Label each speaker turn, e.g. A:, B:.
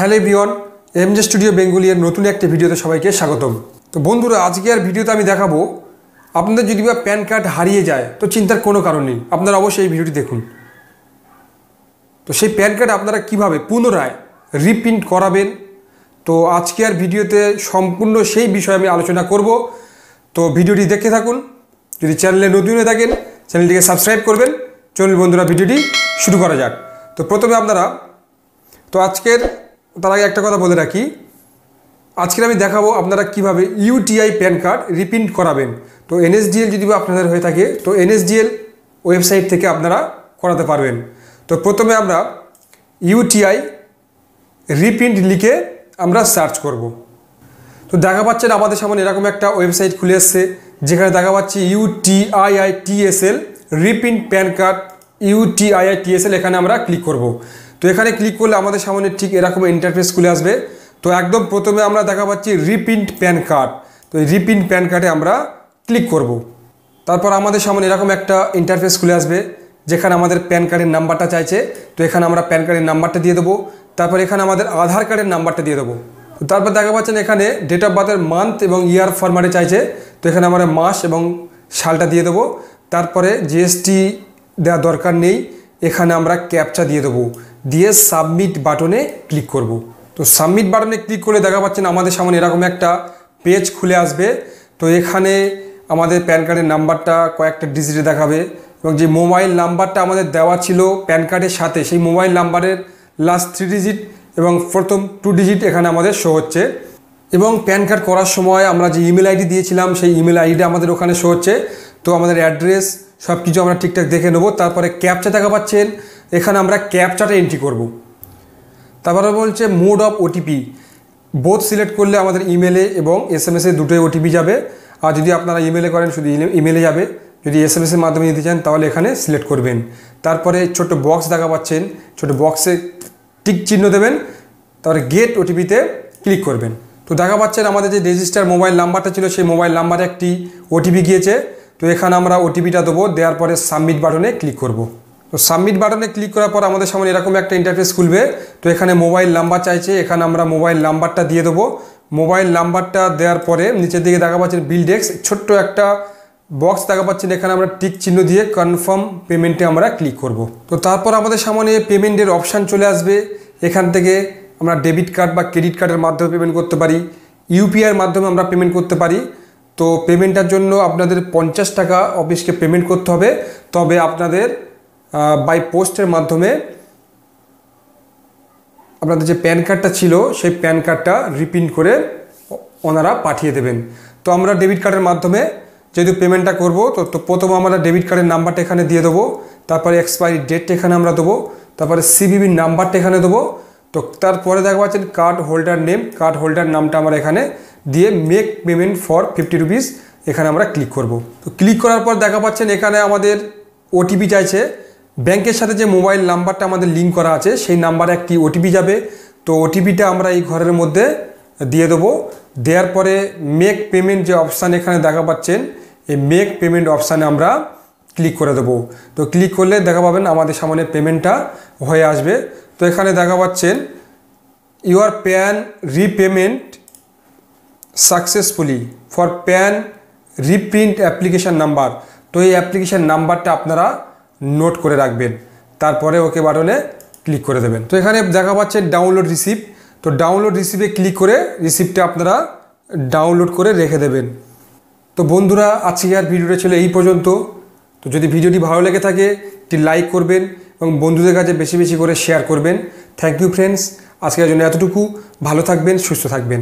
A: Hello everyone, এমজে studio Bengali এর নতুন একটা ভিডিওতে সবাইকে স্বাগতম। তো বন্ধুরা, আজকের ভিডিওতে আমি দেখাবো আপনাদের যদি বা প্যান কার্ড হারিয়ে যায় তো চিন্তার কোনো কারণ নেই, আপনারা অবশ্যই এই ভিডিওটি দেখুন। তো সেই প্যান কার্ড আপনারা কিভাবে পুনরায় রিপ্রিন্ট করাবেন, তো আজকের ভিডিওতে সম্পূর্ণ সেই বিষয়ে আমি আলোচনা করব। তো ভিডিওটি দেখতে থাকুন। যদি চ্যানেলে নতুন হয়ে থাকেন চ্যানেলটিকে সাবস্ক্রাইব করবেন। চলুন বন্ধুরা, ভিডিওটি শুরু করা যাক। তো প্রথমে আপনারা তার আগে একটা কথা বলে রাখি, আজকের আমি দেখাবো আপনারা কিভাবে ইউটিআই প্যান কার্ড রিপ্রিন্ট করাবেন। তো এনএসডিএল যদি আপনাদের হয়ে থাকে তো এনএসডিএল ওয়েবসাইট থেকে আপনারা করাতে পারবেন। তো প্রথমে আমরা ইউটিআই রিপ্রিন্ট লিখে আমরা সার্চ করব। তো দেখা পাচ্ছেন আমাদের সামনে এরকম একটা ওয়েবসাইট খুলে এসছে, যেখানে দেখা পাচ্ছি UTIITSL reprint pan card UTIITSL, এখানে আমরা ক্লিক করব। তো এখানে ক্লিক করলে আমাদের সামনে ঠিক এরকম ইন্টারফেস খুলে আসবে। তো একদম প্রথমে আমরা দেখা পাচ্ছি রিপ্রিন্ট প্যান কার্ড। তো এই রিপ্রিন্ট প্যান কার্ডে আমরা ক্লিক করব। তারপর আমাদের সামনে এরকম একটা ইন্টারফেস খুলে আসবে, যেখানে আমাদের প্যান কার্ডের নাম্বারটা চাইছে। তো এখানে আমরা প্যান কার্ডের নাম্বারটা দিয়ে দেবো। তারপর এখানে আমাদের আধার কার্ডের নাম্বারটা দিয়ে দেবো। তারপর দেখা পাচ্ছেন এখানে ডেট অফ বার্থের মান্থ এবং ইয়ার ফরম্যাটে চাইছে। তো এখানে আমরা মাস এবং সালটা দিয়ে দেবো। তারপরে জিএসটি দেওয়ার দরকার নেই, এখানে আমরা ক্যাপচা দিয়ে দেবো, দিয়ে সাবমিট বাটনে ক্লিক করব। তো সাবমিট বাটনে ক্লিক করলে দেখা পাচ্ছেন আমাদের সামনে এরকম একটা পেজ খুলে আসবে। তো এখানে আমাদের প্যান কার্ডের নাম্বারটা কয়েকটা ডিজিটে দেখাবে, এবং যে মোবাইল নাম্বারটা আমাদের দেওয়া ছিল প্যান কার্ডের সাথে সেই মোবাইল নাম্বারের লাস্ট 3 ডিজিট এবং প্রথম 2 ডিজিট এখানে আমাদের শো হচ্ছে। এবং প্যান কার্ড করার সময় আমরা যে ইমেল আইডি দিয়েছিলাম সেই ইমেল আইডিটা আমাদের ওখানে শো হচ্ছে। তো আমাদের অ্যাড্রেস সব কিছু আমরা ঠিকঠাক দেখে নেব। তারপরে ক্যাপচা দেখা পাচ্ছেন, এখানে আমরা ক্যাপচাটা এন্ট্রি করব। তারপরে বলছে mode of OTP, both select করলে আমাদের ইমেলে এবং SMS এ দুটোই ওটিপি যাবে। আর যদি আপনারা ইমেলে করেন শুধু ইমেলে যাবে, যদি SMS এর মাধ্যমে নিতে চান তাহলে এখানে সিলেক্ট করবেন। তারপরে ছোট বক্স দেখা পাচ্ছেন, ছোট বক্সে টিক চিহ্ন দেবেন, তারপরে গেট ওটিপিতে ক্লিক করবেন। তো দেখা পাচ্ছেন আমাদের যে রেজিস্টার মোবাইল নাম্বারটা ছিল সেই মোবাইল নাম্বারে একটি ওটিপি গিয়েছে। তো এখানে আমরা ওটিপিটা দেবো, দেওয়ার পরে সাবমিট বাটনে ক্লিক করব। তো সাবমিট বাটনে ক্লিক করার পর আমাদের সামনে এরকম একটা ইন্টারফেস খুলবে। তো এখানে মোবাইল নাম্বার চাইছে, এখানে আমরা মোবাইল নাম্বারটা দিয়ে দেবো। মোবাইল নাম্বারটা দেওয়ার পরে নিচের দিকে দেখা পাচ্ছেন বিল ডেস্ক, ছোট্ট একটা বক্স দেখা পাচ্ছেন, এখানে আমরা টিক চিহ্ন দিয়ে কনফার্ম পেমেন্টে আমরা ক্লিক করব। তো তারপর আমাদের সামনে পেমেন্টের অপশান চলে আসবে। এখান থেকে আমরা ডেবিট কার্ড বা ক্রেডিট কার্ডের মাধ্যমে পেমেন্ট করতে পারি, ইউপিআইয়ের মাধ্যমে আমরা পেমেন্ট করতে পারি। তো পেমেন্টের জন্য আপনাদের 50 টাকা অফিসকে পেমেন্ট করতে হবে। তবে আপনাদের বাই পোস্টের মাধ্যমে আপনাদের যে প্যান কার্ডটা ছিল সেই প্যান কার্ডটা রিপ্রিন্ট করে ওনারা পাঠিয়ে দেবেন। তো আমরা ডেবিট কার্ডের মাধ্যমে যেহেতু পেমেন্টটা করব, তো প্রথমে আমরা ডেবিট কার্ডের নাম্বারটা এখানে দিয়ে দেবো। তারপরে এক্সপায়ারি ডেটটা এখানে আমরা দেবো। তারপরে CVV নাম্বারটা এখানে দেবো। তো তারপরে দেখা পাচ্ছেন card holder name, card holder নামটা আমরা এখানে দিয়ে মেক পেমেন্ট ফর 50 রুপিস এখানে আমরা ক্লিক করব। তো ক্লিক করার পর দেখা পাচ্ছেন এখানে আমাদের ওটিপি চাইছে। ব্যাংকের সাথে যে মোবাইল নাম্বারটা আমাদের লিঙ্ক করা আছে সেই নাম্বারে একটি ওটিপি যাবে। তো ওটিপিটা আমরা এই ঘরের মধ্যে দিয়ে দেবো। দেওয়ার পরে মেক পেমেন্ট যে অপশান এখানে দেখা পাচ্ছেন, এই মেক পেমেন্ট অপশানে আমরা ক্লিক করে দেবো। তো ক্লিক করলে দেখা পাবেন আমাদের সামনে পেমেন্টটা হয়ে আসবে। তো এখানে দেখা পাচ্ছেন your pan repayment successfully for pan reprint application number. তো এই অ্যাপ্লিকেশান নাম্বারটা আপনারা নোট করে রাখবেন, তারপরে ওকে বাটনে ক্লিক করে দেবেন। তো এখানে দেখা পাচ্ছেন ডাউনলোড রিসিপ্ট। তো ডাউনলোড রিসিপ্টে ক্লিক করে রিসিপ্টটা আপনারা ডাউনলোড করে রেখে দেবেন। তো বন্ধুরা, আজকের ভিডিওটা ছিল এই পর্যন্ত। তো যদি ভিডিওটি ভালো লেগে থাকে একটি লাইক করবেন এবং বন্ধুদের কাছে বেশি বেশি করে শেয়ার করবেন। থ্যাংক ইউ ফ্রেন্ডস, আজকের জন্য এতটুকু। ভালো থাকবেন, সুস্থ থাকবেন।